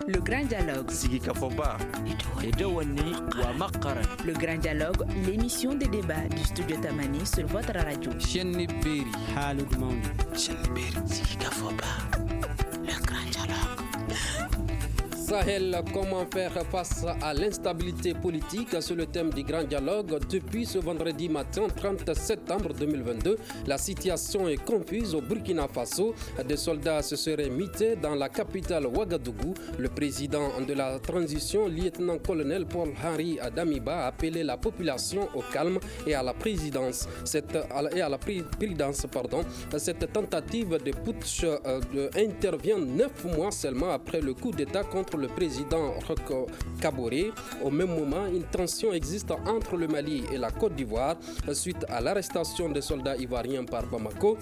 Le Grand Dialogue. Le Grand Dialogue, l'émission des débats du studio Tamani sur votre radio. Le Grand Dialogue. Sahel, comment faire face à l'instabilité politique? C'est le thème du Grand Dialogue. Depuis ce vendredi matin, 30 septembre 2022, la situation est confuse au Burkina Faso. Des soldats se seraient mités dans la capitale Ouagadougou. Le président de la transition, lieutenant-colonel Paul-Henri Damiba, a appelé la population au calme et à la prudence. Cette tentative de putsch intervient 9 mois seulement après le coup d'État contre le président Roch Kaboré. Au même moment, une tension existe entre le Mali et la Côte d'Ivoire suite à l'arrestation des soldats ivoiriens par Bamako.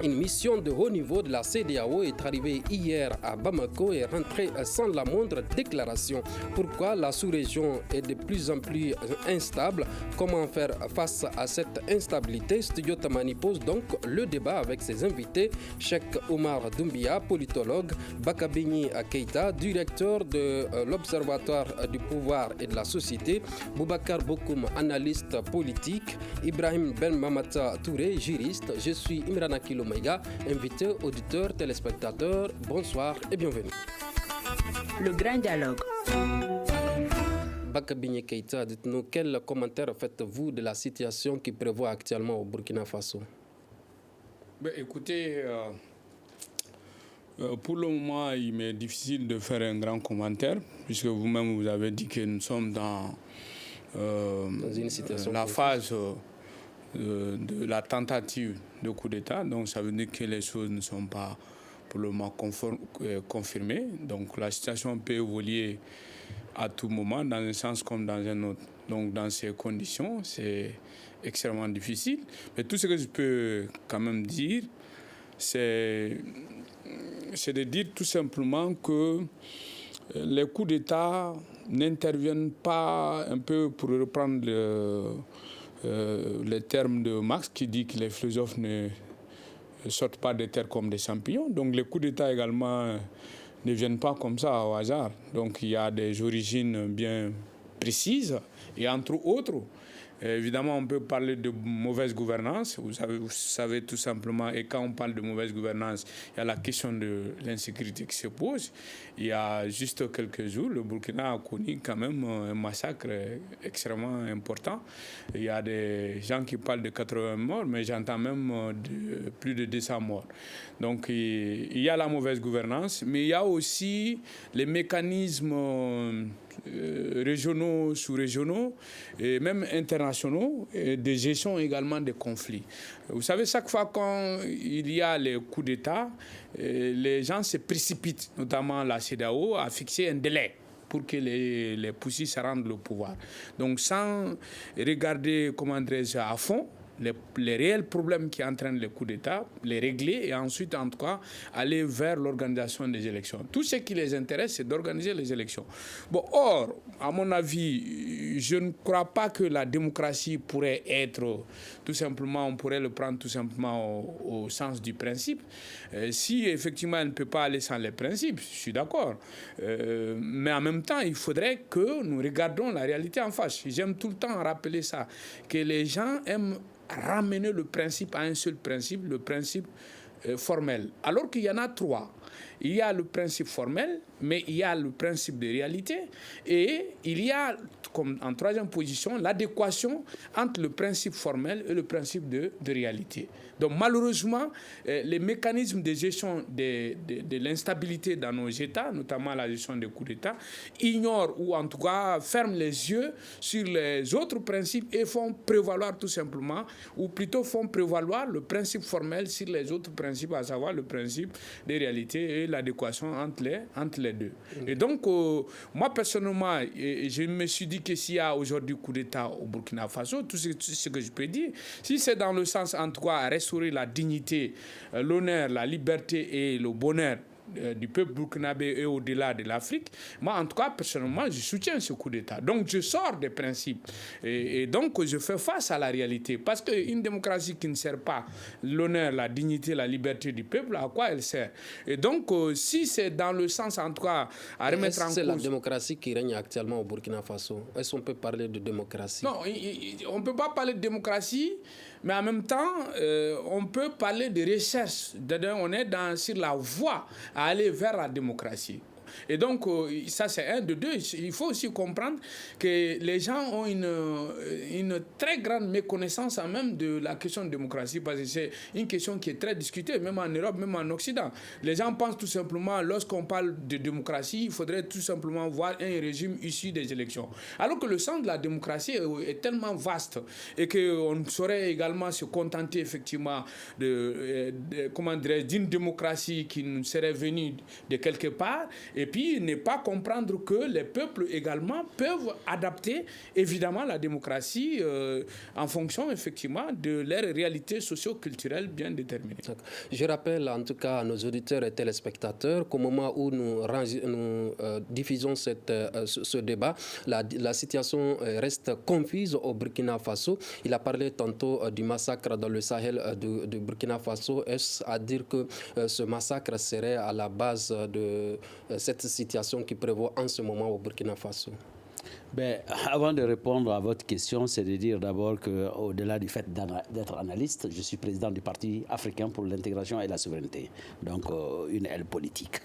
Une mission de haut niveau de la CEDEAO est arrivée hier à Bamako et rentrée sans la moindre déclaration. Pourquoi la sous-région est de plus en plus instable? Comment faire face à cette instabilité? Studio Tamani pose donc le débat avec ses invités. Cheikh Omar Doumbia, politologue, Bakabini Keïta, directeur de l'Observatoire du pouvoir et de la société, Boubacar Bokoum, analyste politique, Ibrahim Ben Mamata Touré, juriste. Je suis Imrana Kilomega, invité, auditeur, téléspectateur. Bonsoir et bienvenue. Le Grand Dialogue. Bakabini Keïta, dites-nous quel commentaire faites-vous de la situation qui prévoit actuellement au Burkina Faso? Écoutez, pour le moment, il m'est difficile de faire un grand commentaire, puisque vous-même, vous avez dit que nous sommes dans une situation la phase de la tentative de coup d'État. Donc, ça veut dire que les choses ne sont pas pour le moment confirmées. Donc, la situation peut évoluer à tout moment, dans un sens comme dans un autre. Donc, dans ces conditions, c'est extrêmement difficile. Mais tout ce que je peux quand même dire, c'est de dire tout simplement que les coups d'État n'interviennent pas, un peu pour reprendre les termes de Marx qui dit que les philosophes ne sortent pas des terres comme des champignons. Donc les coups d'État également ne viennent pas comme ça au hasard. Donc il y a des origines bien précises et entre autres, évidemment, on peut parler de mauvaise gouvernance. Vous savez tout simplement, et quand on parle de mauvaise gouvernance, il y a la question de l'insécurité qui se pose. Il y a juste quelques jours, le Burkina a connu quand même un massacre extrêmement important. Il y a des gens qui parlent de 80 morts, mais j'entends même plus de 200 morts. Donc il y a la mauvaise gouvernance, mais il y a aussi les mécanismes régionaux, sous-régionaux et même internationaux et de gestion également des conflits. Vous savez, chaque fois qu'il y a les coups d'État, les gens se précipitent, notamment la CEDEAO, à fixer un délai pour que les poussistes se rendent le pouvoir. Donc sans regarder, comment dirais-je, à fond, les réels problèmes qui entraînent les coups d'État, les régler et ensuite, en tout cas, aller vers l'organisation des élections. Tout ce qui les intéresse, c'est d'organiser les élections. Bon, or, à mon avis, je ne crois pas que la démocratie pourrait être, tout simplement, on pourrait le prendre tout simplement au sens du principe. Si, effectivement, elle ne peut pas aller sans les principes, je suis d'accord. Mais en même temps, il faudrait que nous regardions la réalité en face. J'aime tout le temps rappeler ça, que les gens aiment ramener le principe à un seul principe, le principe formel. Alors qu'il y en a 3. Il y a le principe formel, mais il y a le principe de réalité et il y a, comme en 3e position, l'adéquation entre le principe formel et le principe de réalité. Donc malheureusement, les mécanismes de gestion de l'instabilité dans nos États, notamment la gestion des coups d'État, ignorent ou en tout cas ferment les yeux sur les autres principes et font prévaloir tout simplement, ou plutôt font prévaloir le principe formel sur les autres principes, à savoir le principe de réalité et l'adéquation entre les deux. Et donc, moi personnellement, je me suis dit que s'il y a aujourd'hui coup d'État au Burkina Faso, tout ce que je peux dire, si c'est dans le sens en tout cas à restaurer la dignité, l'honneur, la liberté et le bonheur du peuple burkinabé et au-delà de l'Afrique, moi, en tout cas, personnellement, je soutiens ce coup d'État. Donc, je sors des principes. Et donc, je fais face à la réalité. Parce qu'une démocratie qui ne sert pas l'honneur, la dignité, la liberté du peuple, à quoi elle sert? Et donc, si c'est dans le sens, en tout cas, à remettre en cause... C'est la démocratie qui règne actuellement au Burkina Faso. Est-ce qu'on peut parler de démocratie? Non, on ne peut pas parler de démocratie, mais en même temps, on peut parler de recherche. On est sur la voie à aller vers la démocratie. Et donc, ça c'est un de deux. Il faut aussi comprendre que les gens ont une très grande méconnaissance même de la question de démocratie, parce que c'est une question qui est très discutée, même en Europe, même en Occident. Les gens pensent tout simplement, lorsqu'on parle de démocratie, il faudrait tout simplement voir un régime issu des élections. Alors que le sens de la démocratie est tellement vaste et qu'on saurait également se contenter effectivement d'une démocratie qui nous serait venue de quelque part, et puis ne pas comprendre que les peuples également peuvent adapter évidemment la démocratie en fonction effectivement de leurs réalités socio-culturelles bien déterminées. Je rappelle en tout cas à nos auditeurs et téléspectateurs qu'au moment où nous diffusons ce débat, la situation reste confuse au Burkina Faso. Il a parlé tantôt du massacre dans le Sahel de Burkina Faso. Est-ce à dire que ce massacre serait à la base de cette situation qui prévaut en ce moment au Burkina Faso? Avant de répondre à votre question, c'est de dire d'abord qu'au-delà du fait d'être analyste, je suis président du Parti africain pour l'intégration et la souveraineté, donc une aile politique.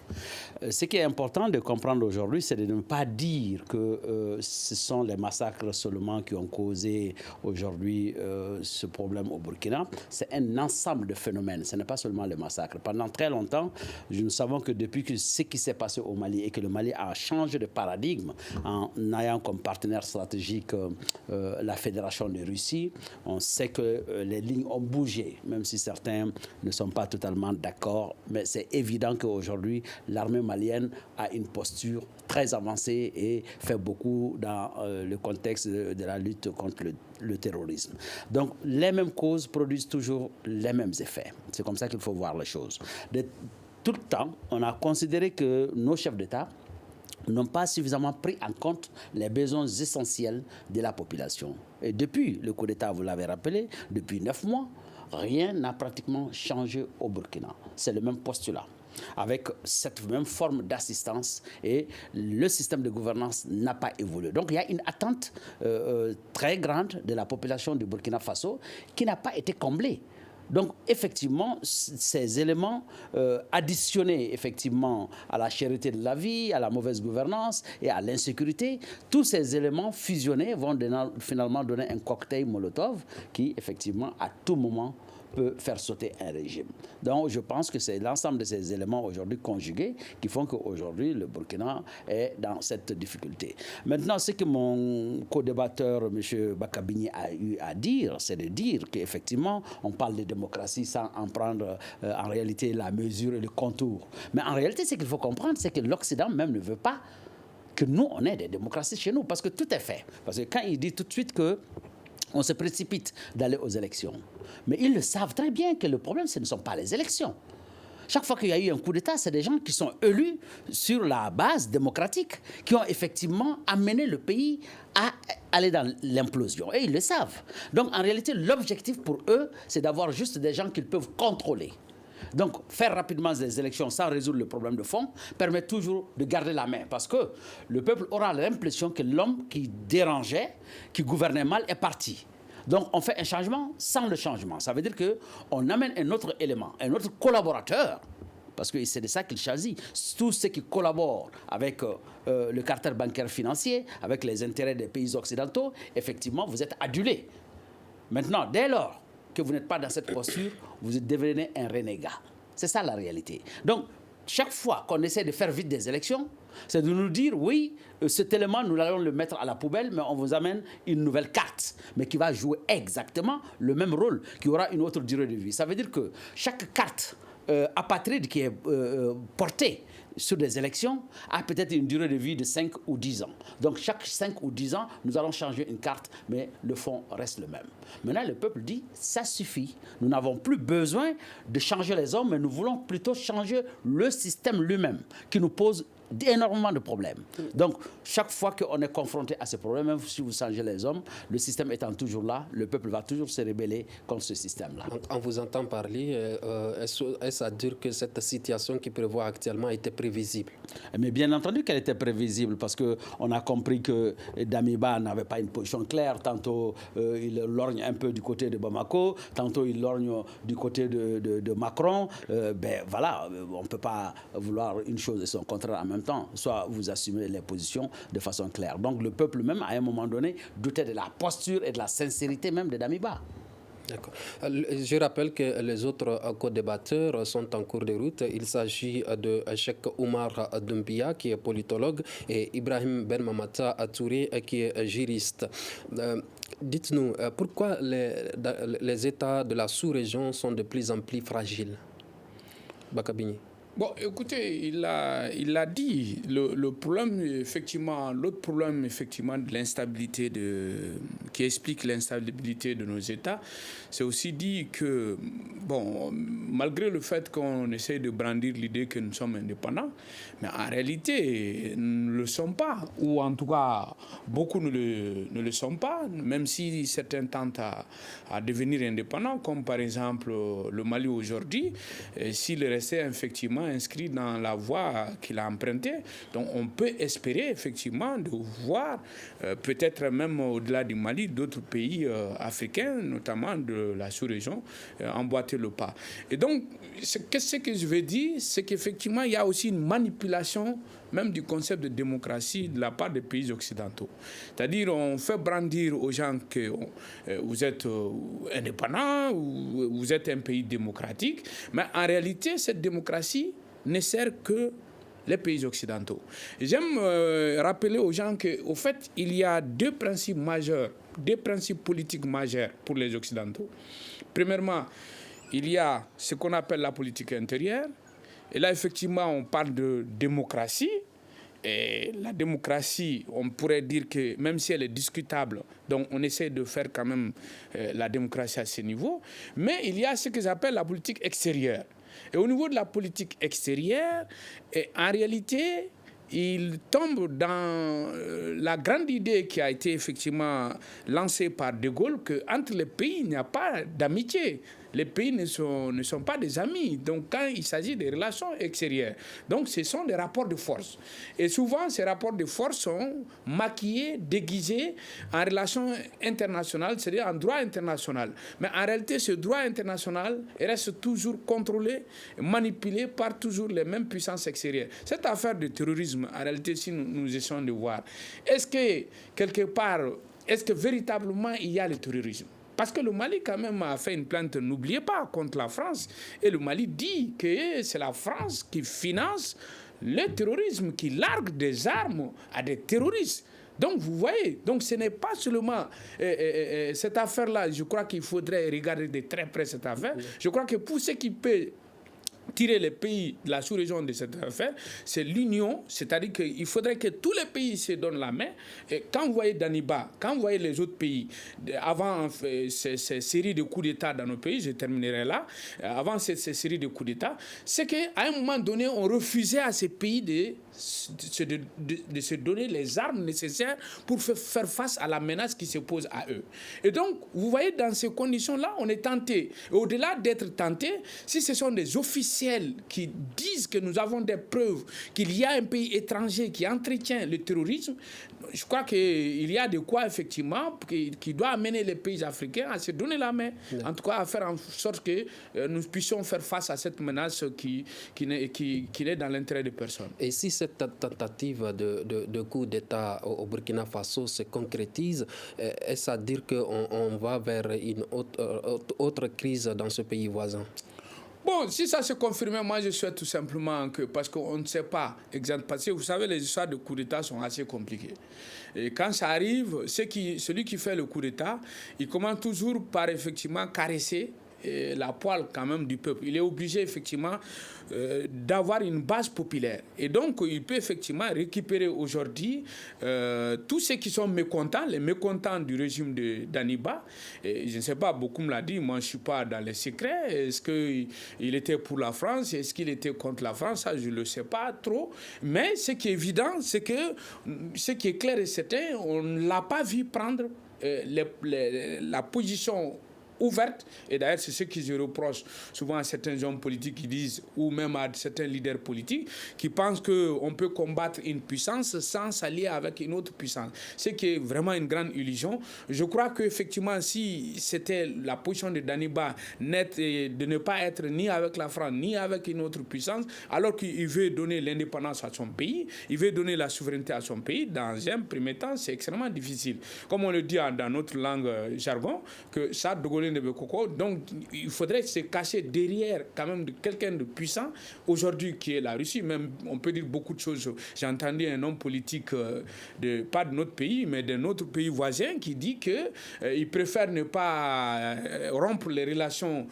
Ce qui est important de comprendre aujourd'hui, c'est de ne pas dire que ce sont les massacres seulement qui ont causé aujourd'hui ce problème au Burkina. C'est un ensemble de phénomènes, ce n'est pas seulement les massacres. Pendant très longtemps, nous savons que depuis que ce qui s'est passé au Mali et que le Mali a changé de paradigme en ayant comme partenaire stratégique la Fédération de Russie, on sait que les lignes ont bougé, même si certains ne sont pas totalement d'accord, mais c'est évident qu'aujourd'hui, l'armée malienne a une posture très avancée et fait beaucoup dans le contexte de la lutte contre le terrorisme. Donc, les mêmes causes produisent toujours les mêmes effets. C'est comme ça qu'il faut voir les choses. De tout le temps, on a considéré que nos chefs d'État n'ont pas suffisamment pris en compte les besoins essentiels de la population. Et depuis le coup d'État, vous l'avez rappelé, depuis 9 mois, rien n'a pratiquement changé au Burkina. C'est le même postulat, avec cette même forme d'assistance, et le système de gouvernance n'a pas évolué. Donc il y a une attente très grande de la population du Burkina Faso qui n'a pas été comblée. Donc, effectivement, ces éléments additionnés effectivement à la cherté de la vie, à la mauvaise gouvernance et à l'insécurité, tous ces éléments fusionnés vont finalement donner un cocktail Molotov qui, effectivement, à tout moment, peut faire sauter un régime. Donc, je pense que c'est l'ensemble de ces éléments aujourd'hui conjugués qui font qu'aujourd'hui, le Burkina est dans cette difficulté. Maintenant, ce que mon co-débatteur, M. Bakabini, a eu à dire, c'est de dire qu'effectivement, on parle de démocratie sans en prendre en réalité la mesure et le contour. Mais en réalité, ce qu'il faut comprendre, c'est que l'Occident même ne veut pas que nous, on ait des démocraties chez nous, parce que tout est fait. Parce que quand il dit tout de suite que on se précipite d'aller aux élections. Mais ils le savent très bien que le problème, ce ne sont pas les élections. Chaque fois qu'il y a eu un coup d'État, c'est des gens qui sont élus sur la base démocratique, qui ont effectivement amené le pays à aller dans l'implosion. Et ils le savent. Donc, en réalité, l'objectif pour eux, c'est d'avoir juste des gens qu'ils peuvent contrôler. Donc, faire rapidement des élections sans résoudre le problème de fond permet toujours de garder la main. Parce que le peuple aura l'impression que l'homme qui dérangeait, qui gouvernait mal, est parti. Donc, on fait un changement sans le changement. Ça veut dire qu'on amène un autre élément, un autre collaborateur. Parce que c'est de ça qu'il choisit. Tous ceux qui collaborent avec le cartel bancaire financier, avec les intérêts des pays occidentaux, effectivement, vous êtes adulés. Maintenant, dès lors que vous n'êtes pas dans cette posture, vous devenez un renégat. C'est ça la réalité. Donc, chaque fois qu'on essaie de faire vite des élections, c'est de nous dire, oui, cet élément, nous allons le mettre à la poubelle, mais on vous amène une nouvelle carte, mais qui va jouer exactement le même rôle, qui aura une autre durée de vie. Ça veut dire que chaque carte apatride qui est portée sur des élections a peut-être une durée de vie de 5 ou 10 ans. Donc chaque 5 ou 10 ans, nous allons changer une carte, mais le fond reste le même. Maintenant, le peuple dit, ça suffit. Nous n'avons plus besoin de changer les hommes, mais nous voulons plutôt changer le système lui-même, qui nous pose énormément de problèmes. Donc, chaque fois qu'on est confronté à ces problèmes, même si vous changez les hommes, le système étant toujours là, le peuple va toujours se rebeller contre ce système-là. On vous entend parler, est-ce à dire que cette situation qui prévoit actuellement était prévisible? Mais bien entendu qu'elle était prévisible, parce qu'on a compris que Damiba n'avait pas une position claire. Tantôt, il lorgne un peu du côté de Bamako, tantôt il lorgne du côté de Macron. Ben voilà, on ne peut pas vouloir une chose et son contraire en même temps. Soit vous assumez les positions de façon claire. Donc le peuple même, à un moment donné, doutait de la posture et de la sincérité même de Damiba. D'accord. Je rappelle que les autres co-débatteurs sont en cours de route. Il s'agit de Cheikh Oumar Doumbia, qui est politologue, et Ibrahim Ben Mamata Touré, qui est juriste. Dites-nous, pourquoi les États de la sous-région sont de plus en plus fragiles? Bakabini. Bon, écoutez, il l'a dit. Le problème, effectivement, l'autre problème, effectivement, de l'instabilité qui explique l'instabilité de nos États, c'est aussi dit que, bon, malgré le fait qu'on essaie de brandir l'idée que nous sommes indépendants, mais en réalité, nous ne le sommes pas. Ou en tout cas, beaucoup ne le sont pas, même si certains tentent à devenir indépendants, comme par exemple le Mali aujourd'hui, s'il restait effectivement inscrit dans la voie qu'il a empruntée. Donc on peut espérer effectivement de voir peut-être même au-delà du Mali d'autres pays africains, notamment de la sous-région, emboîter le pas. Et donc ce que je veux dire, c'est qu'effectivement il y a aussi une manipulation même du concept de démocratie de la part des pays occidentaux. C'est-à-dire on fait brandir aux gens que vous êtes indépendants, ou vous êtes un pays démocratique, mais en réalité cette démocratie ne sert que les pays occidentaux. J'aime rappeler aux gens qu'au fait, il y a deux principes majeurs, deux principes politiques majeurs pour les occidentaux. Premièrement, il y a ce qu'on appelle la politique intérieure. Et là, effectivement, on parle de démocratie. Et la démocratie, on pourrait dire que même si elle est discutable, donc on essaie de faire quand même la démocratie à ce niveau. Mais il y a ce que j'appelle la politique extérieure. Et au niveau de la politique extérieure, en réalité, il tombe dans la grande idée qui a été effectivement lancée par De Gaulle qu'entre les pays, il n'y a pas d'amitié. Les pays ne sont pas des amis. Donc, quand il s'agit des relations extérieures, donc ce sont des rapports de force. Et souvent, ces rapports de force sont maquillés, déguisés en relations internationales, c'est-à-dire en droit international. Mais en réalité, ce droit international reste toujours contrôlé, manipulé par toujours les mêmes puissances extérieures. Cette affaire de terrorisme, en réalité, si nous essayons de voir, est-ce que, quelque part, est-ce que véritablement il y a le terrorisme? Parce que le Mali, quand même, a fait une plainte, n'oubliez pas, contre la France. Et le Mali dit que c'est la France qui finance le terrorisme, qui largue des armes à des terroristes. Donc, vous voyez, donc ce n'est pas seulement cette affaire-là. Je crois qu'il faudrait regarder de très près cette affaire. Je crois que pour ce qui peut tirer les pays de la sous-région de cette affaire, c'est l'union, c'est-à-dire qu'il faudrait que tous les pays se donnent la main. Et quand vous voyez Damiba, quand vous voyez les autres pays, avant ces séries de coups d'État dans nos pays, je terminerai là, avant ces séries de coups d'État, c'est qu'à un moment donné, on refusait à ces pays de se donner les armes nécessaires pour faire face à la menace qui se pose à eux. Et donc, vous voyez, dans ces conditions-là, on est tenté. Et au-delà d'être tenté, si ce sont des officiels qui disent que nous avons des preuves qu'il y a un pays étranger qui entretient le terrorisme, je crois qu'il y a de quoi, effectivement, qui doit amener les pays africains à se donner la main. En tout cas, à faire en sorte que nous puissions faire face à cette menace qui n'est dans l'intérêt de personne. Et si cette tentative de coup d'État au Burkina Faso se concrétise, est-ce à dire qu'on va vers une autre crise dans ce pays voisin? Bon, si ça se confirme, moi je souhaite tout simplement que, parce qu'on ne sait pas exactement, parce que vous savez, les histoires de coup d'État sont assez compliquées. Et quand ça arrive, celui qui fait le coup d'État, il commence toujours par effectivement caresser la poêle quand même du peuple. Il est obligé effectivement d'avoir une base populaire. Et donc, il peut effectivement récupérer aujourd'hui tous ceux qui sont mécontents, les mécontents du régime d'Aniba. Je ne sais pas, beaucoup me l'a dit, moi je ne suis pas dans les secrets. Est-ce qu'il était pour la France? Est-ce qu'il était contre la France? Ça, je ne le sais pas trop. Mais ce qui est évident, c'est que ce qui est clair et certain, on ne l'a pas vu prendre la position ouverte, et d'ailleurs c'est ce que je reproche souvent à certains hommes politiques qui disent, ou même à certains leaders politiques, qui pensent qu'on peut combattre une puissance sans s'allier avec une autre puissance, ce qui est vraiment une grande illusion. Je crois qu'effectivement, si c'était la position de Daniba nette de ne pas être ni avec la France, ni avec une autre puissance, alors qu'il veut donner l'indépendance à son pays, il veut donner la souveraineté à son pays, dans un premier temps, c'est extrêmement difficile. Comme on le dit dans notre langue jargon, que ça, de Gaulle de Bekoko, donc il faudrait se cacher derrière quand même de quelqu'un de puissant aujourd'hui qui est la Russie. Même on peut dire beaucoup de choses. J'ai entendu un homme politique pas de notre pays mais d'un autre pays voisin qui dit que il préfère ne pas rompre les relations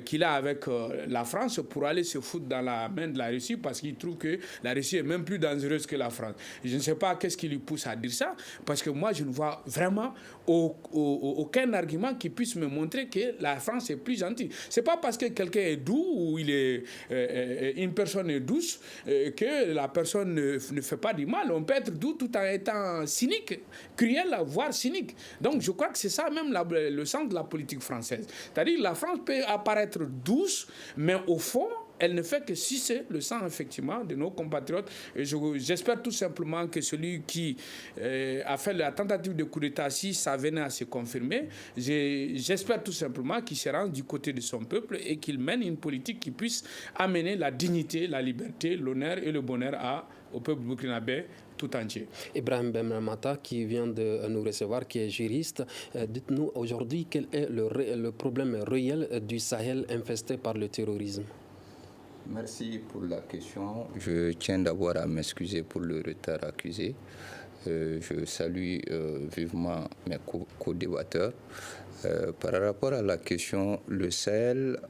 qu'il a avec la France pour aller se foutre dans la main de la Russie parce qu'il trouve que la Russie est même plus dangereuse que la France. Je ne sais pas qu'est-ce qui lui pousse à dire ça, parce que moi je ne vois vraiment aucun argument qui puisse me montrer que la France est plus gentille. C'est pas parce que quelqu'un est doux ou une personne est douce que la personne ne fait pas du mal. On peut être doux tout en étant cynique, cruel, voire cynique. Donc je crois que c'est ça même le sens de la politique française. C'est-à-dire que la France peut apparaître douce, mais au fond, elle ne fait que sucer le sang, effectivement, de nos compatriotes. Et j'espère tout simplement que celui qui a fait la tentative de coup d'État, si ça venait à se confirmer, j'espère tout simplement qu'il se rend du côté de son peuple et qu'il mène une politique qui puisse amener la dignité, la liberté, l'honneur et le bonheur au peuple burkinabé tout entier. Ibrahim Benramata, qui vient de nous recevoir, qui est juriste, dites-nous aujourd'hui quel est le problème réel du Sahel infesté par le terrorisme. Merci pour la question. Je tiens d'abord à m'excuser pour le retard accusé. Je salue vivement mes co-débatteurs. Par rapport à la question, le Sahel,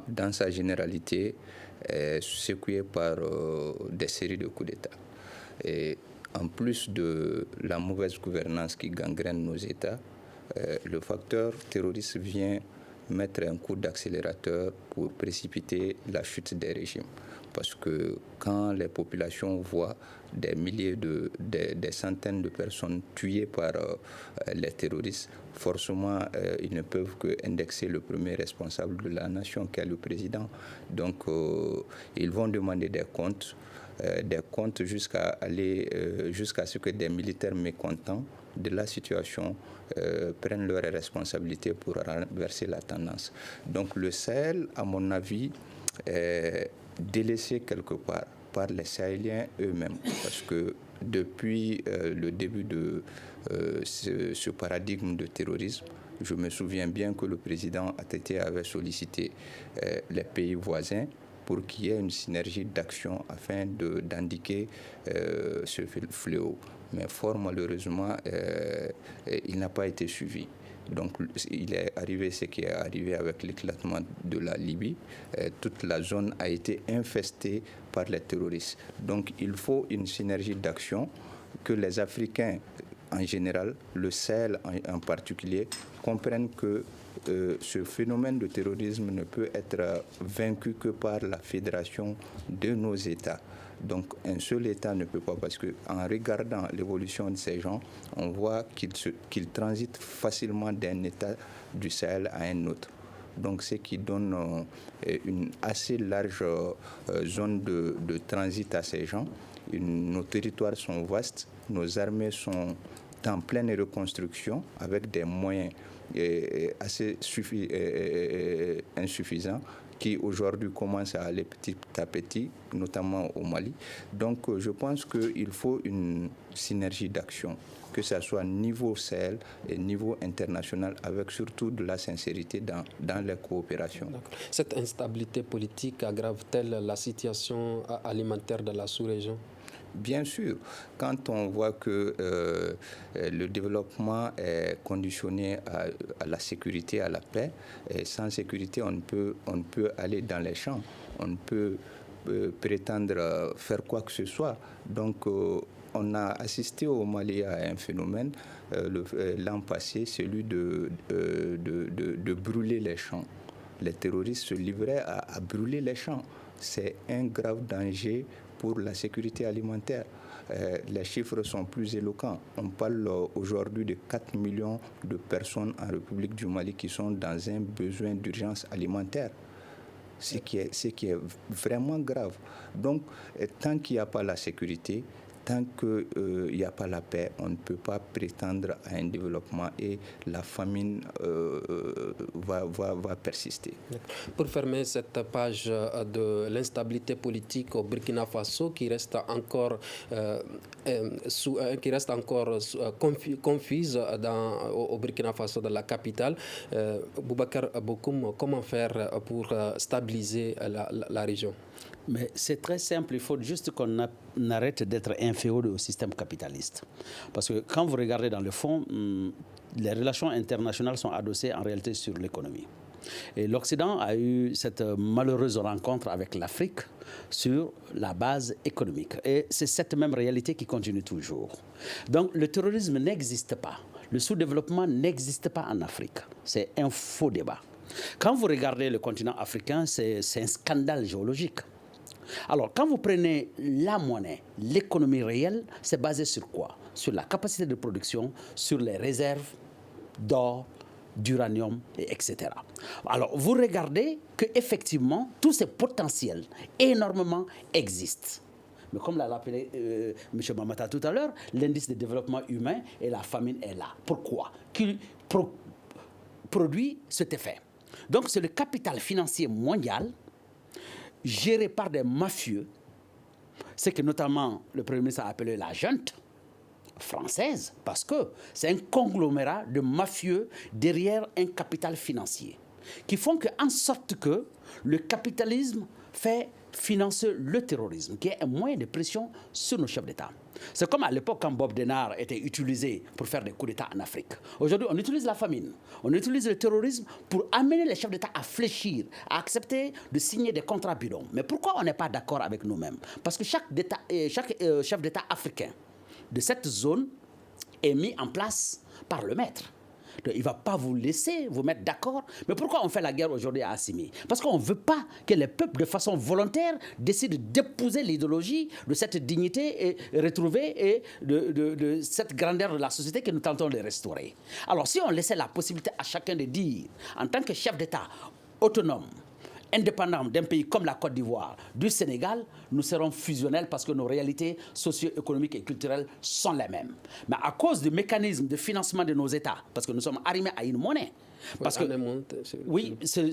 dans sa généralité, est secoué par des séries de coups d'État. Et en plus de la mauvaise gouvernance qui gangrène nos États, le facteur terroriste vient mettre un coup d'accélérateur pour précipiter la chute des régimes. Parce que quand les populations voient des milliers, des centaines de personnes tuées par les terroristes, forcément, ils ne peuvent qu'indexer le premier responsable de la nation, qui est le président. Donc, ils vont demander des comptes jusqu'à ce que des militaires mécontents de la situation prennent leurs responsabilités pour renverser la tendance. Donc le Sahel, à mon avis, est délaissé quelque part par les Sahéliens eux-mêmes, parce que depuis le début de ce paradigme de terrorisme, je me souviens bien que le président Atté avait sollicité les pays voisins pour qu'il y ait une synergie d'action afin d'indiquer ce fléau. Mais fort malheureusement, il n'a pas été suivi. Donc il est arrivé ce qui est arrivé avec l'éclatement de la Libye. Toute la zone a été infestée par les terroristes. Donc il faut une synergie d'action que les Africains en général, le Sahel en particulier, comprennent que ce phénomène de terrorisme ne peut être vaincu que par la fédération de nos États. Donc un seul État ne peut pas, parce qu'en regardant l'évolution de ces gens, on voit qu'ils transitent facilement d'un État du Sahel à un autre. Donc ce qui donne une assez large zone de transit à ces gens. Nos territoires sont vastes, nos armées sont en pleine reconstruction avec des moyens assez insuffisants qui aujourd'hui commencent à aller petit à petit, notamment au Mali. Donc je pense qu'il faut une synergie d'action, que ce soit niveau Sahel et niveau international, avec surtout de la sincérité dans les coopérations. Cette instabilité politique aggrave-t-elle la situation alimentaire de la sous-région ? Bien sûr, quand on voit que le développement est conditionné à la sécurité, à la paix, et sans sécurité, on ne peut aller dans les champs, on ne peut prétendre faire quoi que ce soit. Donc, on a assisté au Mali à un phénomène l'an passé, celui de brûler les champs. Les terroristes se livraient à brûler les champs. C'est un grave danger pour la sécurité alimentaire. Les chiffres sont plus éloquents. On parle aujourd'hui de 4 millions de personnes en République du Mali qui sont dans un besoin d'urgence alimentaire. Ce qui est vraiment grave. Donc, tant qu'il n'y a pas la sécurité, tant qu'il n'y a pas la paix, on ne peut pas prétendre à un développement et la famine va persister. Pour fermer cette page de l'instabilité politique au Burkina Faso qui reste encore confuse au Burkina Faso, dans la capitale, Boubacar Bokoum, comment faire pour stabiliser la région? Mais c'est très simple, il faut juste qu'on arrête d'être inféodé au système capitaliste. Parce que quand vous regardez dans le fond, les relations internationales sont adossées en réalité sur l'économie. Et l'Occident a eu cette malheureuse rencontre avec l'Afrique sur la base économique. Et c'est cette même réalité qui continue toujours. Donc le terrorisme n'existe pas. Le sous-développement n'existe pas en Afrique. C'est un faux débat. Quand vous regardez le continent africain, c'est un scandale géologique. Alors, quand vous prenez la monnaie, l'économie réelle, c'est basé sur quoi? Sur la capacité de production, sur les réserves d'or, d'uranium, etc. Alors, vous regardez qu'effectivement, tous ces potentiels énormément existent. Mais comme l'a rappelé M. Mamata tout à l'heure, l'indice de développement humain et la famine est là. Pourquoi? Qui produit cet effet. Donc, c'est le capital financier mondial géré par des mafieux, ce que notamment le Premier ministre a appelé la junte française, parce que c'est un conglomérat de mafieux derrière un capital financier, qui font en sorte que le capitalisme fait financer le terrorisme, qui est un moyen de pression sur nos chefs d'État. C'est comme à l'époque quand Bob Denard était utilisé pour faire des coups d'État en Afrique. Aujourd'hui, on utilise la famine, on utilise le terrorisme pour amener les chefs d'État à fléchir, à accepter de signer des contrats bidons. Mais pourquoi on n'est pas d'accord avec nous-mêmes? Parce que chaque chef d'État africain de cette zone est mis en place par le maître. Donc, il ne va pas vous laisser vous mettre d'accord. Mais pourquoi on fait la guerre aujourd'hui à Assimi? Parce qu'on ne veut pas que les peuples, de façon volontaire, décident d'épouser l'idéologie de cette dignité et retrouvée et de cette grandeur de la société que nous tentons de restaurer. Alors, si on laissait la possibilité à chacun de dire, en tant que chef d'État autonome, indépendant d'un pays comme la Côte d'Ivoire, du Sénégal, nous serons fusionnels parce que nos réalités socio-économiques et culturelles sont les mêmes. Mais à cause du mécanisme de financement de nos États, parce que nous sommes arrimés à une monnaie, parce que, oui, c'est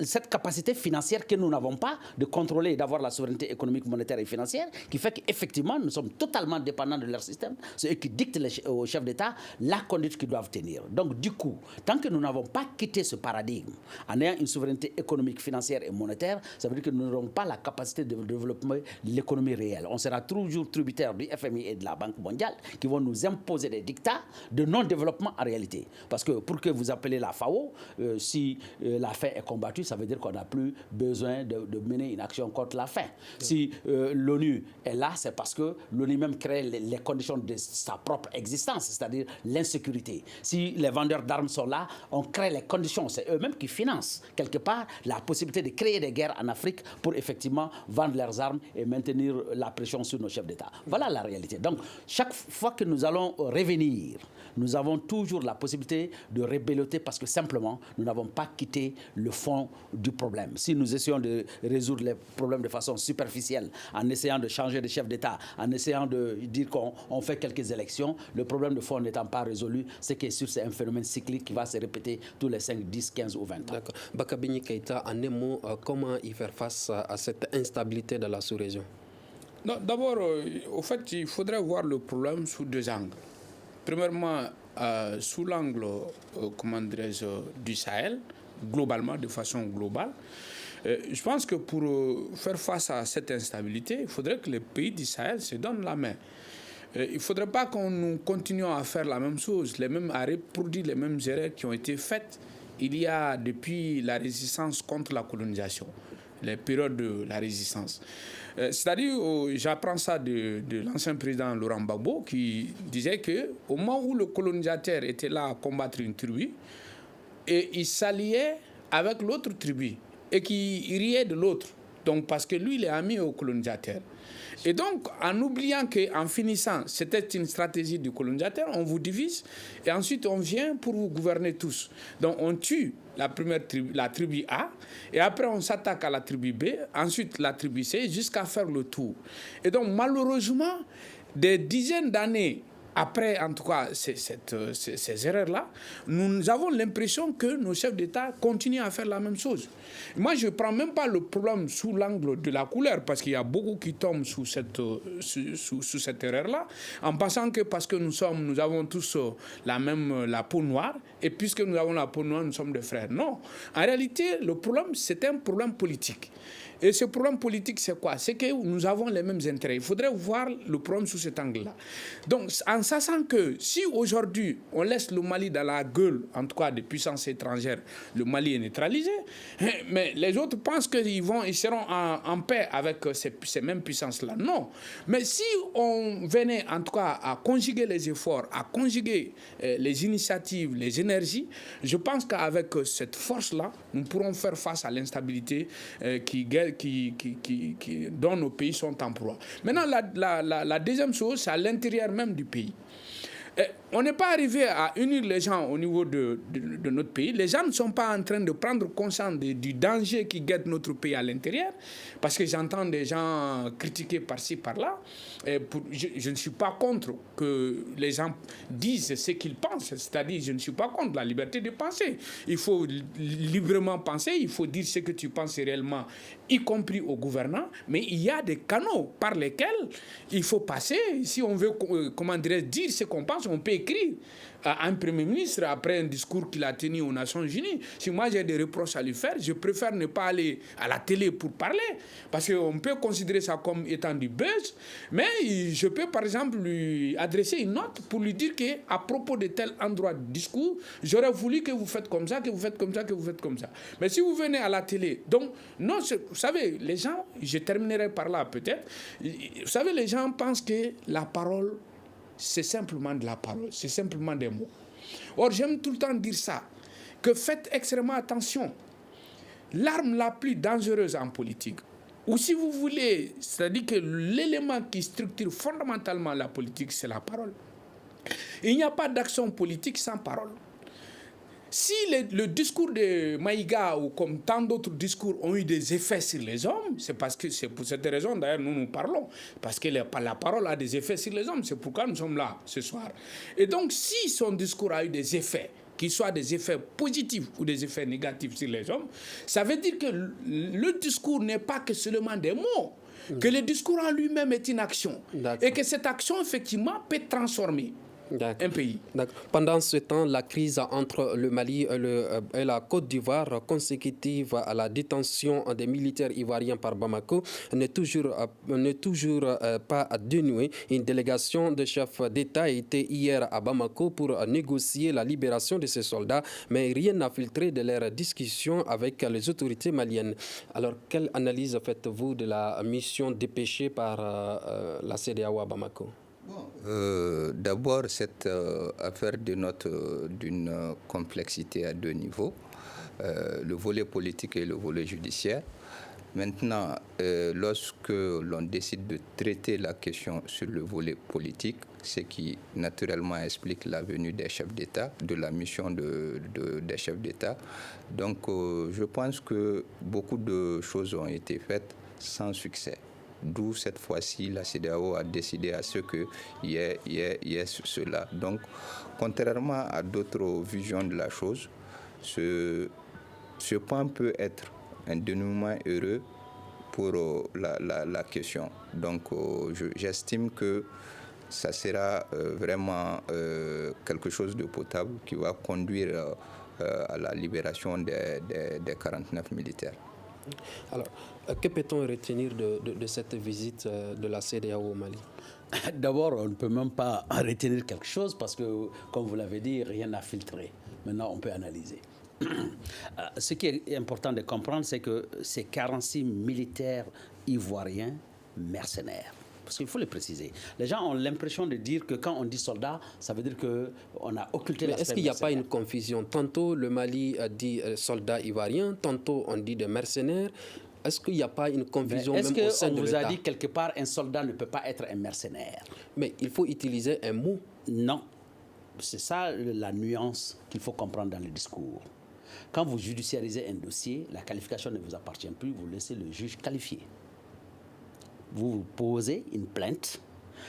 cette capacité financière que nous n'avons pas de contrôler et d'avoir la souveraineté économique, monétaire et financière qui fait qu'effectivement, nous sommes totalement dépendants de leur système. C'est eux qui dictent aux chefs d'État la conduite qu'ils doivent tenir. Donc, du coup, tant que nous n'avons pas quitté ce paradigme en ayant une souveraineté économique, financière et monétaire, ça veut dire que nous n'aurons pas la capacité de développer l'économie réelle. On sera toujours tributaire du FMI et de la Banque mondiale qui vont nous imposer des dictats de non-développement en réalité. Parce que pour que vous appelez la FAO, si la faim est combattue, ça veut dire qu'on n'a plus besoin de mener une action contre la faim. Si l'ONU est là, c'est parce que l'ONU même crée les conditions de sa propre existence, c'est-à-dire l'insécurité. Si les vendeurs d'armes sont là, on crée les conditions, c'est eux-mêmes qui financent quelque part la possibilité de créer des guerres en Afrique pour effectivement vendre leurs armes et maintenir la pression sur nos chefs d'État. Voilà la réalité. Donc, chaque fois que nous allons revenir, nous avons toujours la possibilité de rébelloter parce que simplement, nous n'avons pas quitté le fond du problème. Si nous essayons de résoudre les problèmes de façon superficielle, en essayant de changer de chef d'État, en essayant de dire qu'on fait quelques élections, le problème de fond n'étant pas résolu, c'est que c'est un phénomène cyclique qui va se répéter tous les 5, 10, 15 ou 20 ans. D'accord. Bakabini Keïta, en un mot, comment y faire face à cette instabilité de la sous-région? D'abord, au fait, il faudrait voir le problème sous deux angles. Premièrement, sous l'angle, du Sahel, globalement, de façon globale. Je pense que pour faire face à cette instabilité, il faudrait que les pays du Sahel se donnent la main. Il ne faudrait pas qu'on nous continuions à faire la même chose, à reproduire les mêmes erreurs qui ont été faites il y a depuis la résistance contre la colonisation, les périodes de la résistance. C'est-à-dire, j'apprends ça de l'ancien président Laurent Gbagbo qui disait qu'au moment où le colonisateur était là à combattre une tribu, et il s'alliait avec l'autre tribu et qui riait de l'autre. Donc, parce que lui, il est ami au colonisateur. Et donc, en oubliant qu'en finissant, c'était une stratégie du colonisateur, on vous divise et ensuite on vient pour vous gouverner tous. Donc, on tue la première tribu, la tribu A, et après on s'attaque à la tribu B, ensuite la tribu C, jusqu'à faire le tour. Et donc, malheureusement, des dizaines d'années après, en tout cas, ces erreurs-là, nous avons l'impression que nos chefs d'État continuent à faire la même chose. Moi, je ne prends même pas le problème sous l'angle de la couleur, parce qu'il y a beaucoup qui tombent sous cette erreur-là, en pensant que parce que nous avons tous la peau noire, et puisque nous avons la peau noire, nous sommes des frères. Non. En réalité, le problème, c'est un problème politique. Et ce problème politique, c'est quoi? C'est que nous avons les mêmes intérêts. Il faudrait voir le problème sous cet angle-là. Donc, en sachant que si aujourd'hui, on laisse le Mali dans la gueule, en tout cas des puissances étrangères, le Mali est neutralisé, mais les autres pensent qu'ils seront en paix avec ces mêmes puissances-là. Non. Mais si on venait, en tout cas, à conjuguer les efforts, à conjuguer les initiatives, les énergies, je pense qu'avec cette force-là, nous pourrons faire face à l'instabilité dont nos pays sont en proie. Maintenant, la deuxième chose, c'est à l'intérieur même du pays. On n'est pas arrivé à unir les gens au niveau de notre pays. Les gens ne sont pas en train de prendre conscience du danger qui guette notre pays à l'intérieur, parce que j'entends des gens critiquer par-ci, par-là. Je ne suis pas contre que les gens disent ce qu'ils pensent, c'est-à-dire je ne suis pas contre la liberté de penser. Il faut librement penser, il faut dire ce que tu penses réellement, y compris aux gouvernants, mais il y a des canaux par lesquels il faut passer. Si on veut, dire ce qu'on pense, on peut écrire à un Premier ministre après un discours qu'il a tenu aux Nations Unies. Si moi j'ai des reproches à lui faire, je préfère ne pas aller à la télé pour parler, parce qu'on peut considérer ça comme étant du buzz, mais je peux par exemple lui adresser une note pour lui dire qu'à propos de tel endroit de discours, j'aurais voulu que vous faites comme ça, que vous faites comme ça, que vous faites comme ça. Mais si vous venez à la télé, donc, non, vous savez, les gens, je terminerai par là peut-être, vous savez, les gens pensent que la parole, c'est simplement de la parole, c'est simplement des mots. Or, j'aime tout le temps dire ça, que faites extrêmement attention. L'arme la plus dangereuse en politique, ou si vous voulez, c'est-à-dire que l'élément qui structure fondamentalement la politique, c'est la parole. Il n'y a pas d'action politique sans parole. Si le discours de Maïga ou comme tant d'autres discours ont eu des effets sur les hommes, c'est parce que c'est pour cette raison d'ailleurs nous parlons, parce que la parole a des effets sur les hommes, c'est pourquoi nous sommes là ce soir. Et donc si son discours a eu des effets, qu'ils soient des effets positifs ou des effets négatifs sur les hommes, ça veut dire que le discours n'est pas que seulement des mots, que le discours en lui-même est une action, et que cette action effectivement peut transformer un pays. Pendant ce temps, la crise entre le Mali et la Côte d'Ivoire, consécutive à la détention des militaires ivoiriens par Bamako, n'est toujours pas dénouée. Une délégation de chefs d'État était hier à Bamako pour négocier la libération de ces soldats, mais rien n'a filtré de leurs discussions avec les autorités maliennes. Alors, quelle analyse faites-vous de la mission dépêchée par la CEDEAO à Bamako? D'abord, cette affaire d'une complexité à deux niveaux, le volet politique et le volet judiciaire. Maintenant, lorsque l'on décide de traiter la question sur le volet politique, ce qui naturellement explique la venue des chefs d'État, de la mission des chefs d'État. Donc, je pense que beaucoup de choses ont été faites sans succès. D'où cette fois-ci, la CEDEAO a décidé à ce qu'il y ait cela. Donc, contrairement à d'autres visions de la chose, ce point peut être un dénouement heureux pour la question. Donc, j'estime que ça sera vraiment quelque chose de potable qui va conduire à la libération des 49 militaires. Alors, que peut-on retenir de cette visite de la CEDEAO au Mali? D'abord, on ne peut même pas retenir quelque chose parce que, comme vous l'avez dit, rien n'a filtré. Maintenant, on peut analyser. Ce qui est important de comprendre, c'est que ces 46 militaires ivoiriens mercenaires, parce qu'il faut le préciser. Les gens ont l'impression de dire que quand on dit soldats, ça veut dire qu'on a occulté l'aspect. Est-ce qu'il n'y a pas une confusion? Tantôt, le Mali a dit soldats ivoiriens, tantôt on dit des mercenaires. Est-ce qu'il n'y a pas une confusion même au sein de l'État? Est-ce qu'on vous a dit quelque part un soldat ne peut pas être un mercenaire? Mais il faut utiliser un mot. Non. C'est ça la nuance qu'il faut comprendre dans le discours. Quand vous judiciarisez un dossier, la qualification ne vous appartient plus, vous laissez le juge qualifier. Vous posez une plainte,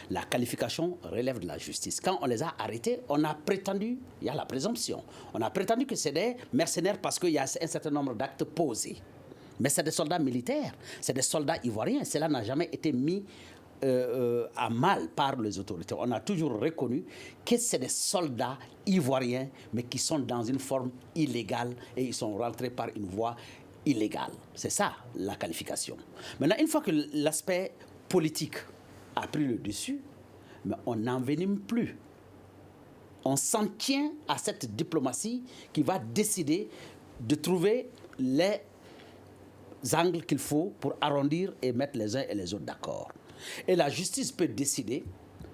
la qualification relève de la justice. Quand on les a arrêtés, on a prétendu, il y a la présomption, on a prétendu que c'est des mercenaires parce qu'il y a un certain nombre d'actes posés. Mais c'est des soldats militaires, c'est des soldats ivoiriens. Cela n'a jamais été mis à mal par les autorités. On a toujours reconnu que c'est des soldats ivoiriens, mais qui sont dans une forme illégale et ils sont rentrés par une voie illégale. C'est ça la qualification. Maintenant, une fois que l'aspect politique a pris le dessus, mais on n'envenime plus. On s'en tient à cette diplomatie qui va décider de trouver les angles qu'il faut pour arrondir et mettre les uns et les autres d'accord. Et la justice peut décider,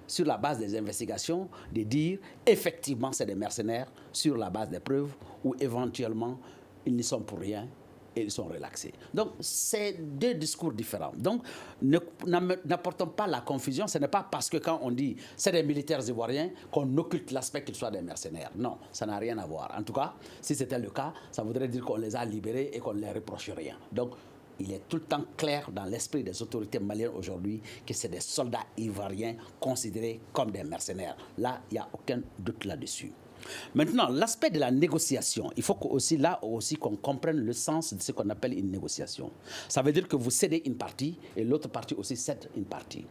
sur la base des investigations, de dire effectivement c'est des mercenaires sur la base des preuves ou éventuellement ils n'y sont pour rien et ils sont relaxés. Donc c'est deux discours différents. Donc n'apportons pas la confusion. Ce n'est pas parce que quand on dit c'est des militaires ivoiriens qu'on occulte l'aspect qu'ils soient des mercenaires. Non, ça n'a rien à voir. En tout cas, si c'était le cas, ça voudrait dire qu'on les a libérés et qu'on ne les reproche rien. Donc il est tout le temps clair dans l'esprit des autorités maliennes aujourd'hui que c'est des soldats ivoiriens considérés comme des mercenaires. Là, il n'y a aucun doute là-dessus. Maintenant, l'aspect de la négociation, il faut qu'on comprenne le sens de ce qu'on appelle une négociation. Ça veut dire que vous cédez une partie et l'autre partie aussi cède une partie.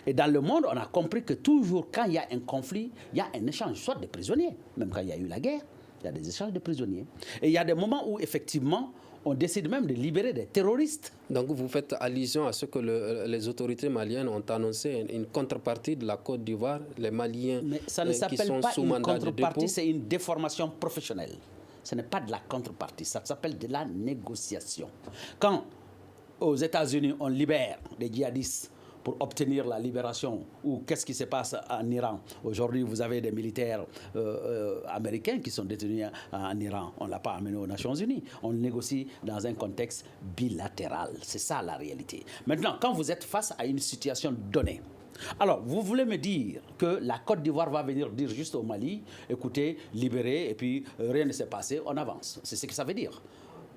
Et dans le monde, on a compris que toujours quand il y a un conflit, il y a un échange, soit de prisonniers. Même quand il y a eu la guerre, il y a des échanges de prisonniers. Et il y a des moments où, effectivement, on décide même de libérer des terroristes. Donc vous faites allusion à ce que les autorités maliennes ont annoncé, une contrepartie de la Côte d'Ivoire, les Maliens mais ça ne s'appelle pas une contrepartie, c'est une déformation professionnelle. Ce n'est pas de la contrepartie, ça s'appelle de la négociation. Quand aux États-Unis on libère des djihadistes pour obtenir la libération, ou qu'est-ce qui se passe en Iran? Aujourd'hui, vous avez des militaires américains qui sont détenus en Iran. On ne l'a pas amené aux Nations Unies. On négocie dans un contexte bilatéral. C'est ça la réalité. Maintenant, quand vous êtes face à une situation donnée, alors, vous voulez me dire que la Côte d'Ivoire va venir dire juste au Mali, écoutez, libérez, et puis rien ne s'est passé, on avance. C'est ce que ça veut dire.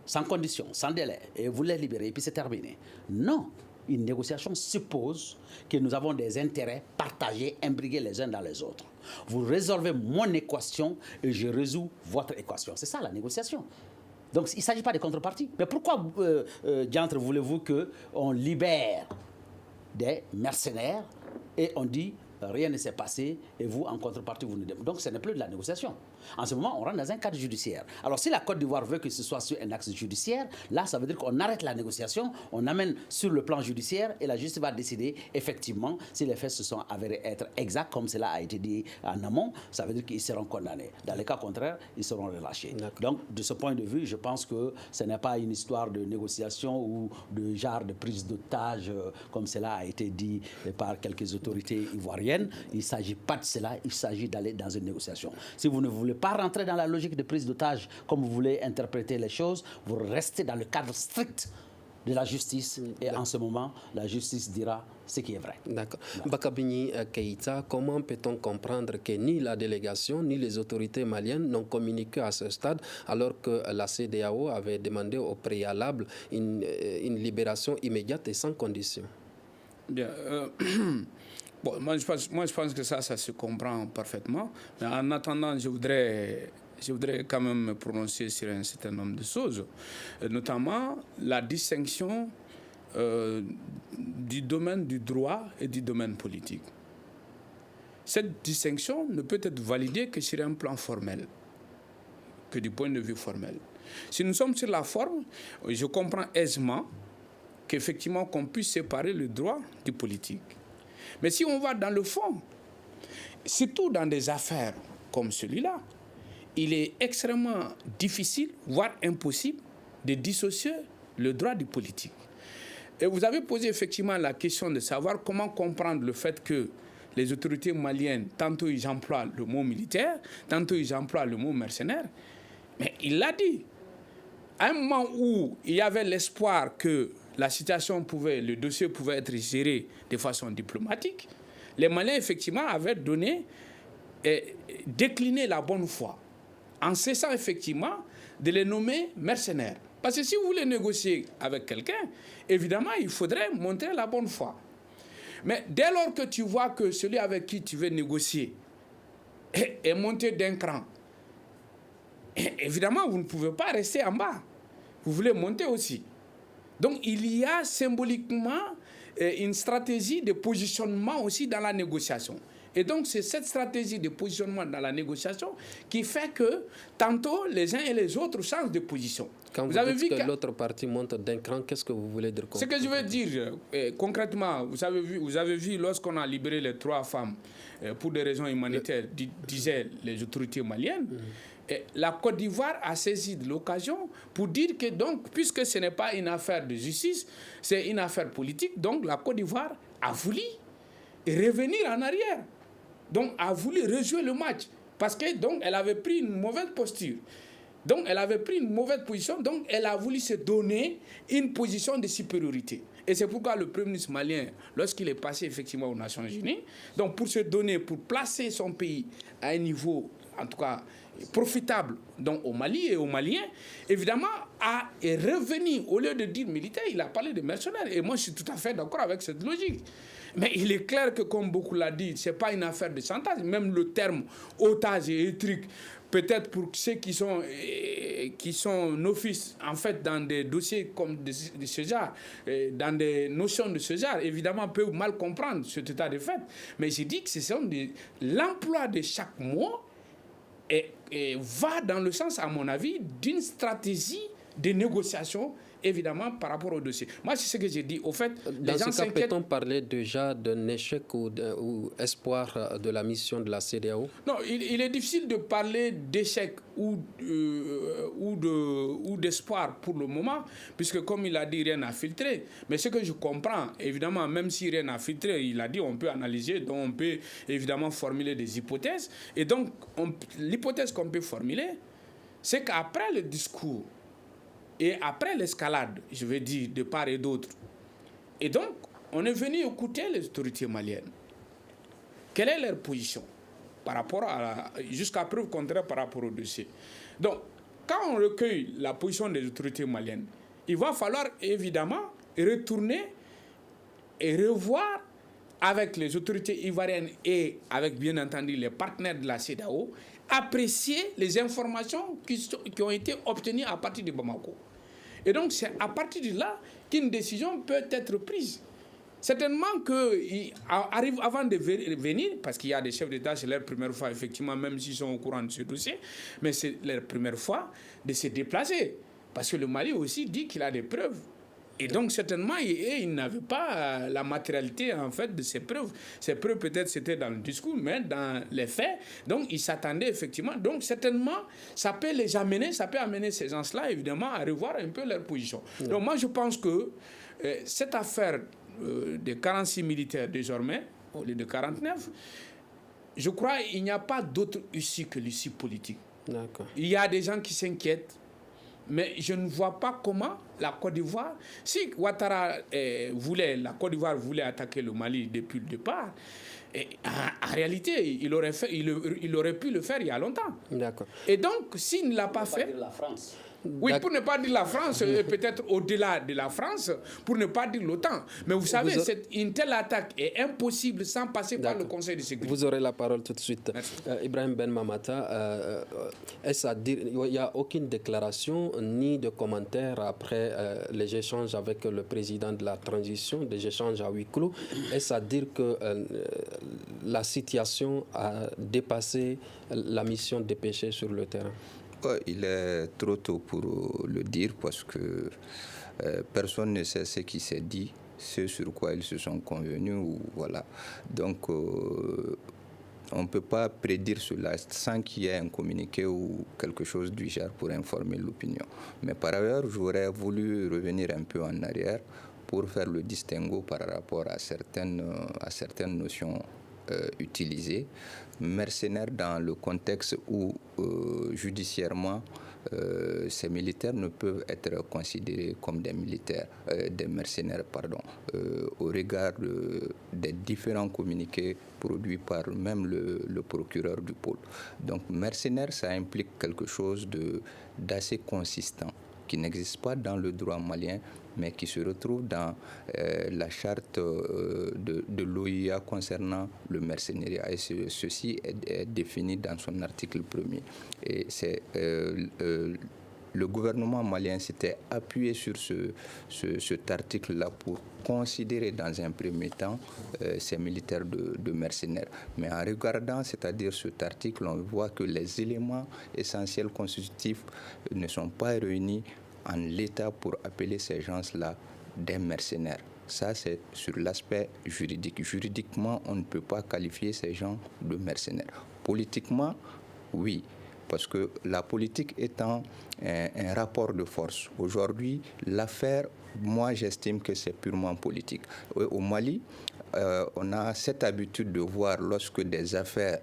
Sans condition, sans délai, et vous les libérez, et puis c'est terminé. Non. Une négociation suppose que nous avons des intérêts partagés, imbriqués les uns dans les autres. Vous résolvez mon équation et je résous votre équation. C'est ça la négociation. Donc il ne s'agit pas de contrepartie. Mais pourquoi, diantre, voulez-vous qu'on libère des mercenaires et on dit rien ne s'est passé et vous, en contrepartie, vous nous demandez. Donc ce n'est plus de la négociation. En ce moment, on rentre dans un cadre judiciaire. Alors si la Côte d'Ivoire veut que ce soit sur un axe judiciaire, là, ça veut dire qu'on arrête la négociation, on amène sur le plan judiciaire et la justice va décider effectivement si les faits se sont avérés être exacts, comme cela a été dit en amont, ça veut dire qu'ils seront condamnés. Dans les cas contraires, ils seront relâchés. Donc de ce point de vue, je pense que ce n'est pas une histoire de négociation ou de genre de prise d'otage, comme cela a été dit par quelques autorités ivoiriennes. Il ne s'agit pas de cela, il s'agit d'aller dans une négociation. Si vous ne voulez pas rentrer dans la logique de prise d'otage comme vous voulez interpréter les choses, vous restez dans le cadre strict de la justice et en ce moment, la justice dira ce qui est vrai. D'accord. Bakabini Keïta, comment peut-on comprendre que ni la délégation ni les autorités maliennes n'ont communiqué à ce stade alors que la CEDEAO avait demandé au préalable une libération immédiate et sans condition? Bien. Bon, moi, je pense que ça se comprend parfaitement. Mais en attendant, je voudrais quand même me prononcer sur un certain nombre de choses, notamment la distinction du domaine du droit et du domaine politique. Cette distinction ne peut être validée que sur un plan formel. que du point de vue formel. Si nous sommes sur la forme, je comprends aisément qu'effectivement qu'on puisse séparer le droit du politique. Mais si on va dans le fond, surtout dans des affaires comme celui-là, il est extrêmement difficile, voire impossible, de dissocier le droit du politique. Et vous avez posé effectivement la question de savoir comment comprendre le fait que les autorités maliennes, tantôt ils emploient le mot militaire, tantôt ils emploient le mot mercenaire. Mais il l'a dit. À un moment où il y avait l'espoir que la situation le dossier pouvait être géré de façon diplomatique, les Maliens effectivement avaient décliné la bonne foi, en cessant effectivement de les nommer mercenaires. Parce que si vous voulez négocier avec quelqu'un, évidemment, il faudrait montrer la bonne foi. Mais dès lors que tu vois que celui avec qui tu veux négocier est monté d'un cran, évidemment, vous ne pouvez pas rester en bas. Vous voulez monter aussi. Donc, il y a symboliquement une stratégie de positionnement aussi dans la négociation. Et donc, c'est cette stratégie de positionnement dans la négociation qui fait que tantôt, les uns et les autres changent de position. Quand vous avez vu que l'autre partie monte d'un cran, qu'est-ce que vous voulez dire? Ce que je veux dire, concrètement, vous avez vu lorsqu'on a libéré les 3 femmes pour des raisons humanitaires, disaient les autorités maliennes, la Côte d'Ivoire a saisi de l'occasion pour dire que, donc, puisque ce n'est pas une affaire de justice, c'est une affaire politique, donc la Côte d'Ivoire a voulu revenir en arrière. Donc, a voulu rejouer le match. Parce que, donc, elle avait pris une mauvaise posture. Donc, elle avait pris une mauvaise position. Donc, elle a voulu se donner une position de supériorité. Et c'est pourquoi le Premier ministre malien, lorsqu'il est passé effectivement aux Nations Unies, donc pour se donner, pour placer son pays à un niveau, en tout cas, profitable donc au Mali et aux Maliens, évidemment, est revenu, au lieu de dire militaire, il a parlé de mercenaires. Et moi, je suis tout à fait d'accord avec cette logique. Mais il est clair que, comme beaucoup l'ont dit, ce n'est pas une affaire de chantage. Même le terme otage et truc, peut-être pour ceux qui sont novices, en fait, dans des dossiers comme de ce genre, dans des notions de ce genre, évidemment, peuvent mal comprendre cet état de fait. Mais je dis que l'emploi de chaque mot et va dans le sens, à mon avis, d'une stratégie de négociation, évidemment, par rapport au dossier. Moi, c'est ce que j'ai dit. Au fait, dans ce cas, peut-on parler déjà d'un échec ou espoir de la mission de la CEDEAO? Non, il est difficile de parler d'échec ou d'espoir pour le moment, puisque, comme il a dit, rien n'a filtré. Mais ce que je comprends, évidemment, même si rien n'a filtré, il a dit, on peut analyser, donc on peut évidemment formuler des hypothèses. Et donc, l'hypothèse qu'on peut formuler, c'est qu'après le discours, et après l'escalade, je veux dire, de part et d'autre. Et donc, on est venu écouter les autorités maliennes. Quelle est leur position par rapport jusqu'à preuve contraire par rapport au dossier? Donc, quand on recueille la position des autorités maliennes, il va falloir évidemment retourner et revoir avec les autorités ivoiriennes et avec, bien entendu, les partenaires de la CEDEAO, apprécier les informations qui ont été obtenues à partir de Bamako. Et donc, c'est à partir de là qu'une décision peut être prise. Certainement qu'arrive avant de venir, parce qu'il y a des chefs d'État, c'est leur première fois, effectivement, même s'ils sont au courant de ce dossier, mais c'est leur première fois de se déplacer. Parce que le Mali aussi dit qu'il a des preuves. Et donc, certainement, il n'avait pas la matérialité, en fait, de ces preuves. Ces preuves, peut-être, c'était dans le discours, mais dans les faits. Donc, il s'attendait, effectivement. Donc, certainement, ça peut amener ces gens-là, évidemment, à revoir un peu leur position. Donc, moi, je pense que cette affaire de 46 militaires, désormais, au lieu de 49, je crois qu'il n'y a pas d'autre issue que l'issue politique. D'accord. Il y a des gens qui s'inquiètent. Mais je ne vois pas comment la Côte d'Ivoire, si Ouattara la Côte d'Ivoire voulait attaquer le Mali depuis le départ, en réalité, il aurait pu le faire il y a longtemps. D'accord. Et donc, s'il ne l'a pas fait... La France. Oui, pour ne pas dire la France, peut-être au-delà de la France, pour ne pas dire l'OTAN. Mais vous savez, une telle attaque est impossible sans passer par le Conseil de sécurité. Vous aurez la parole tout de suite. Ibrahim Ben Mamata, est-ce à dire, il n'y a aucune déclaration ni de commentaire après les échanges avec le président de la transition, des échanges à huis clos. Est-ce à dire que la situation a dépassé la mission dépêchée sur le terrain? Il est trop tôt pour le dire parce que personne ne sait ce qui s'est dit, ce sur quoi ils se sont convenus. Voilà. Donc, on ne peut pas prédire cela sans qu'il y ait un communiqué ou quelque chose du genre pour informer l'opinion. Mais par ailleurs, j'aurais voulu revenir un peu en arrière pour faire le distinguo par rapport à certaines notions utilisées. Mercenaires dans le contexte où judiciairement ces militaires ne peuvent être considérés comme des mercenaires, au regard des différents communiqués produits par même le procureur du pôle. Donc mercenaire, ça implique quelque chose d'assez consistant, qui n'existe pas dans le droit malien, mais qui se retrouve dans la charte de l'OIA concernant le mercenariat. Et ceci est défini dans son article 1er. Et c'est le gouvernement malien s'était appuyé sur cet article-là pour considérer dans un premier temps ces militaires de mercenaires. Mais en regardant, c'est-à-dire cet article, on voit que les éléments essentiels constitutifs ne sont pas réunis en l'état pour appeler ces gens-là des mercenaires. Ça, c'est sur l'aspect juridique. Juridiquement, on ne peut pas qualifier ces gens de mercenaires. Politiquement, oui. Parce que la politique étant un rapport de force. Aujourd'hui, l'affaire, moi, j'estime que c'est purement politique. Au Mali, on a cette habitude de voir lorsque des affaires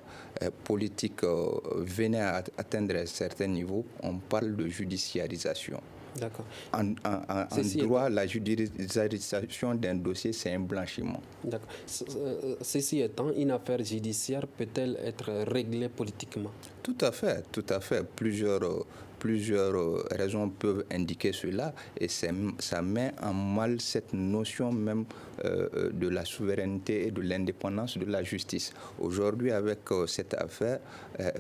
politiques venaient à atteindre un certain niveau, on parle de judiciarisation. D'accord. En droit, la judiciarisation d'un dossier, c'est un blanchiment. D'accord. Ceci étant, une affaire judiciaire peut-elle être réglée politiquement? Tout à fait, tout à fait. Plusieurs raisons peuvent indiquer cela et ça met en mal cette notion même de la souveraineté et de l'indépendance de la justice. Aujourd'hui, avec cette affaire,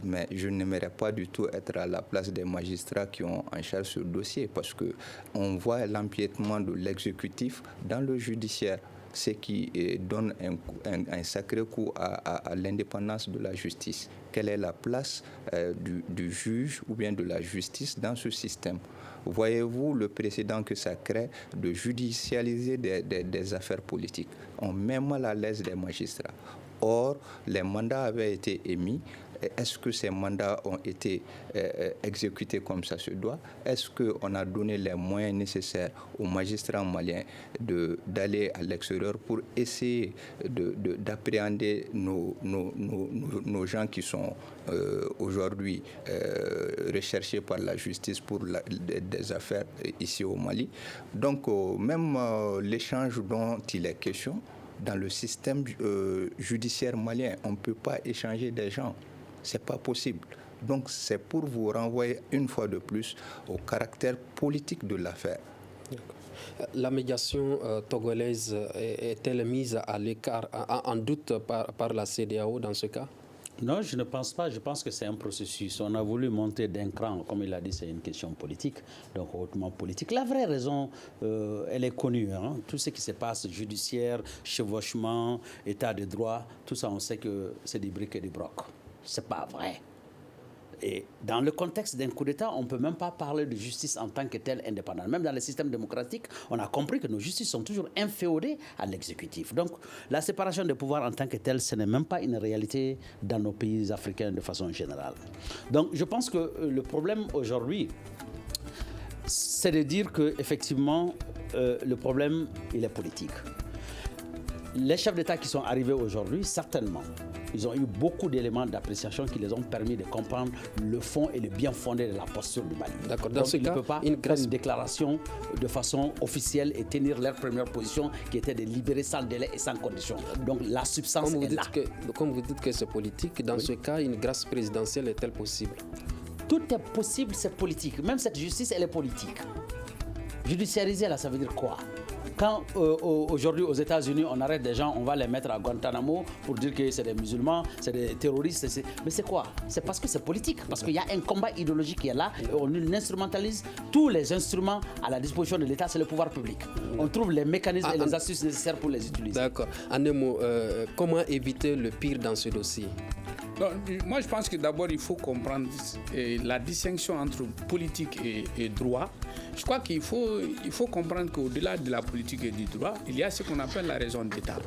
mais je n'aimerais pas du tout être à la place des magistrats qui ont en charge ce dossier parce qu'on voit l'empiètement de l'exécutif dans le judiciaire, ce qui donne un sacré coup à l'indépendance de la justice. Quelle est la place du juge ou bien de la justice dans ce système? Voyez-vous le précédent que ça crée de judicialiser des affaires politiques? On met mal à l'aise les magistrats. Or, les mandats avaient été émis. Est-ce que ces mandats ont été exécutés comme ça se doit? Est-ce qu'on a donné les moyens nécessaires aux magistrats maliens d'aller à l'extérieur pour essayer d'appréhender nos gens qui sont aujourd'hui recherchés par la justice pour des affaires ici au Mali? Donc, même l'échange dont il est question, dans le système judiciaire malien, on ne peut pas échanger des gens. Ce n'est pas possible. Donc c'est pour vous renvoyer une fois de plus au caractère politique de l'affaire. La médiation togolaise est-elle mise à l'écart, en doute par la CEDEAO dans ce cas? Non, je ne pense pas. Je pense que c'est un processus. On a voulu monter d'un cran. Comme il a dit, c'est une question politique, donc hautement politique. La vraie raison, elle est connue. Tout ce qui se passe, judiciaire, chevauchement, état de droit, tout ça, on sait que c'est des briques et des brocs. Ce n'est pas vrai. Et dans le contexte d'un coup d'État, on ne peut même pas parler de justice en tant que telle indépendante. Même dans le système démocratique, on a compris que nos justices sont toujours inféodées à l'exécutif. Donc, la séparation des pouvoirs en tant que telle, ce n'est même pas une réalité dans nos pays africains de façon générale. Donc, je pense que le problème aujourd'hui, c'est de dire qu'effectivement, le problème, il est politique. Les chefs d'État qui sont arrivés aujourd'hui, certainement, ils ont eu beaucoup d'éléments d'appréciation qui les ont permis de comprendre le fond et le bien fondé de la posture du Mali. D'accord. Dans ce cas, ils ne peuvent pas faire une déclaration de façon officielle et tenir leur première position qui était de libérer sans délai et sans condition. Donc la substance est là. Comme vous dites que c'est politique, dans ce cas, une grâce présidentielle est-elle possible? Tout est possible, c'est politique. Même cette justice, elle est politique. Judiciariser, là, ça veut dire quoi? Quand aujourd'hui aux États-Unis, on arrête des gens, on va les mettre à Guantanamo pour dire que c'est des musulmans, c'est des terroristes. Mais c'est quoi? C'est parce que c'est politique, parce qu'il y a un combat idéologique qui est là. Et on instrumentalise tous les instruments à la disposition de l'État, c'est le pouvoir public. On trouve les mécanismes et les astuces nécessaires pour les utiliser. D'accord. En un mot, comment éviter le pire dans ce dossier? Donc, moi, je pense que d'abord, il faut comprendre la distinction entre politique et droit. Je crois qu'il faut comprendre qu'au-delà de la politique et du droit, il y a ce qu'on appelle la raison d'État.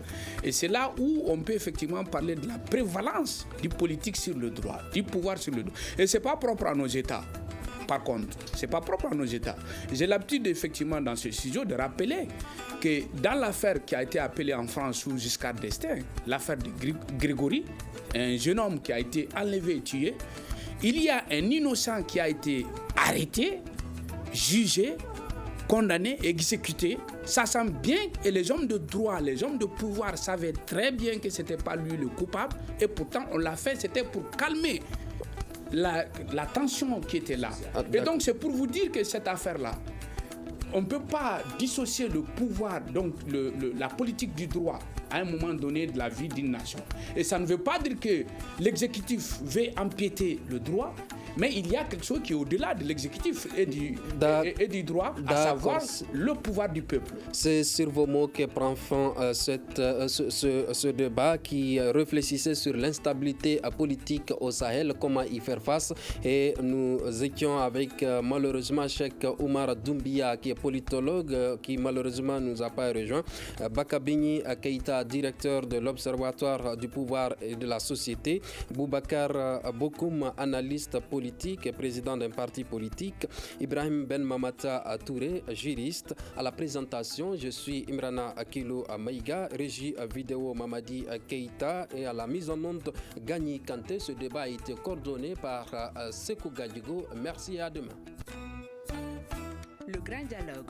Et c'est là où on peut effectivement parler de la prévalence du politique sur le droit, du pouvoir sur le droit. Et ce n'est pas propre à nos États. Par contre, ce n'est pas propre à nos États. J'ai l'habitude, effectivement, dans ce studio, de rappeler que dans l'affaire qui a été appelée en France sous Giscard d'Estaing, l'affaire de Grégory, un jeune homme qui a été enlevé et tué, il y a un innocent qui a été arrêté, jugé, condamné, exécuté. Ça semble bien, et les hommes de droit, les hommes de pouvoir savaient très bien que ce n'était pas lui le coupable, et pourtant on l'a fait, c'était pour calmer la tension qui était là. Et donc c'est pour vous dire que cette affaire-là, on ne peut pas dissocier le pouvoir, donc la politique du droit, à un moment donné de la vie d'une nation. Et ça ne veut pas dire que l'exécutif veut empiéter le droit, mais il y a quelque chose qui est au-delà de l'exécutif et du droit, à savoir le pouvoir du peuple. C'est sur vos mots que prend fin ce débat qui réfléchissait sur l'instabilité politique au Sahel, comment y faire face. Et nous étions avec malheureusement Cheikh Oumar Doumbia, qui est politologue, qui malheureusement ne nous a pas rejoint. Bakabini Keïta, directeur de l'Observatoire du pouvoir et de la société. Boubacar Bokoum, analyste politique et président d'un parti politique. Ibrahim Ben Mamata Touré, juriste. À la présentation, je suis Imrana Akilo Maïga, régie vidéo Mamadi Keïta, et à la mise en onde Gagny Kanté. Ce débat a été coordonné par Sekou Gadjigo. Merci et à demain. Le grand dialogue.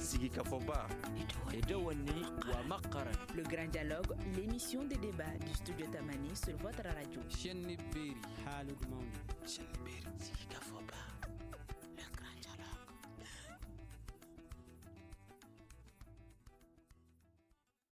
Le grand dialogue, l'émission des débats du studio Tamani sur votre radio.